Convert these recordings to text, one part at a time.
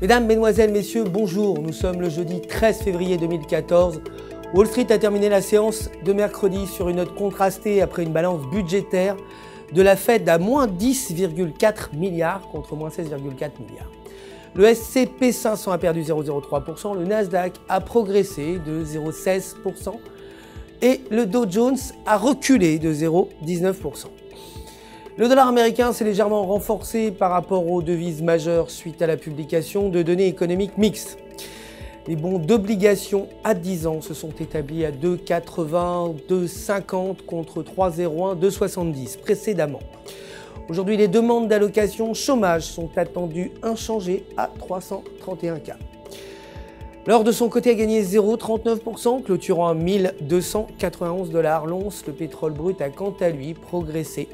Mesdames, Mesdemoiselles, Messieurs, bonjour. Nous sommes le jeudi 13 février 2014. Wall Street a terminé la séance de mercredi sur une note contrastée après une balance budgétaire de la Fed à moins 10,4 milliards contre moins 16,4 milliards. Le S&P 500 a perdu 0,03%, le Nasdaq a progressé de 0,16% et le Dow Jones a reculé de 0,19%. Le dollar américain s'est légèrement renforcé par rapport aux devises majeures suite à la publication de données économiques mixtes. Les bons d'obligation à 10 ans se sont établis à 2,80, 2,50 contre 3,01, 2,70 précédemment. Aujourd'hui, les demandes d'allocation chômage sont attendues inchangées à 331 cas. L'or de son côté a gagné 0,39%, clôturant à 1291 $ l'once. Le pétrole brut a quant à lui progressé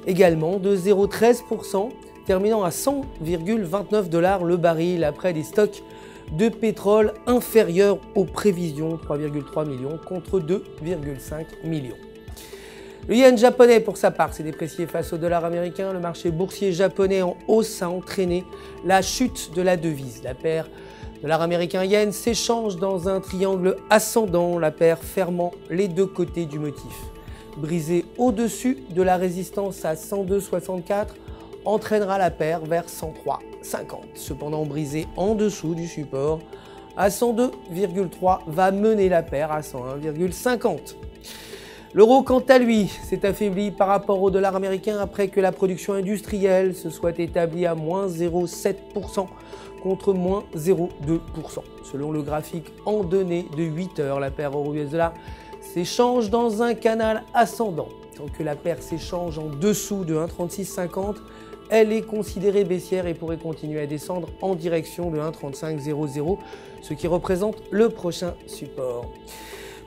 également de 0,13%, terminant à 100,29 $ le baril après des stocks de pétrole inférieurs aux prévisions, 3,3 millions contre 2,5 millions. Le yen japonais, pour sa part, s'est déprécié face au dollar américain. Le marché boursier japonais en hausse a entraîné la chute de la devise. La paire dollar américain-yen s'échange dans un triangle ascendant, la paire fermant les deux côtés du motif. Brisé au-dessus de la résistance à 102,64 entraînera la paire vers 103,50. Cependant, brisé en dessous du support à 102,3 va mener la paire à 101,50. L'euro, quant à lui, s'est affaibli par rapport au dollar américain après que la production industrielle se soit établie à moins 0,7% contre moins 0,2%. Selon le graphique en données de 8 heures, la paire euro-US dollar s'échange dans un canal ascendant. Tant que la paire s'échange en dessous de 1,3650, elle est considérée baissière et pourrait continuer à descendre en direction de 1,3500, ce qui représente le prochain support.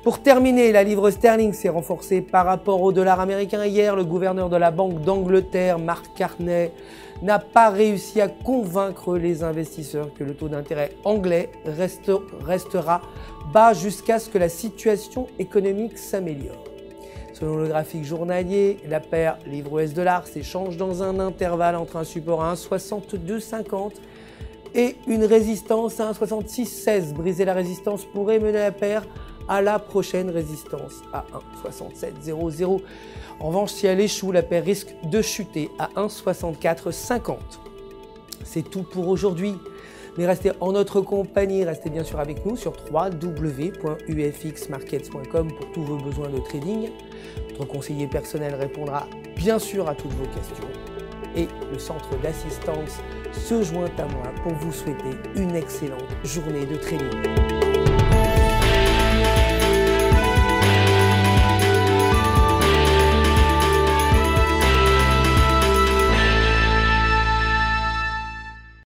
Pour terminer, la livre sterling s'est renforcée par rapport au dollar américain. Hier, le gouverneur de la Banque d'Angleterre, Mark Carney, n'a pas réussi à convaincre les investisseurs que le taux d'intérêt anglais restera bas jusqu'à ce que la situation économique s'améliore. Selon le graphique journalier, la paire livre-US-dollar s'échange dans un intervalle entre un support à 1,6250 et une résistance à 1,6616. Briser la résistance pourrait mener la paire à la prochaine résistance à 1,6700. En revanche, si elle échoue, la paire risque de chuter à 1,6450. C'est tout pour aujourd'hui. Mais restez en notre compagnie, restez bien sûr avec nous sur www.ufxmarkets.com pour tous vos besoins de trading. Notre conseiller personnel répondra bien sûr à toutes vos questions. Et le centre d'assistance se joint à moi pour vous souhaiter une excellente journée de trading.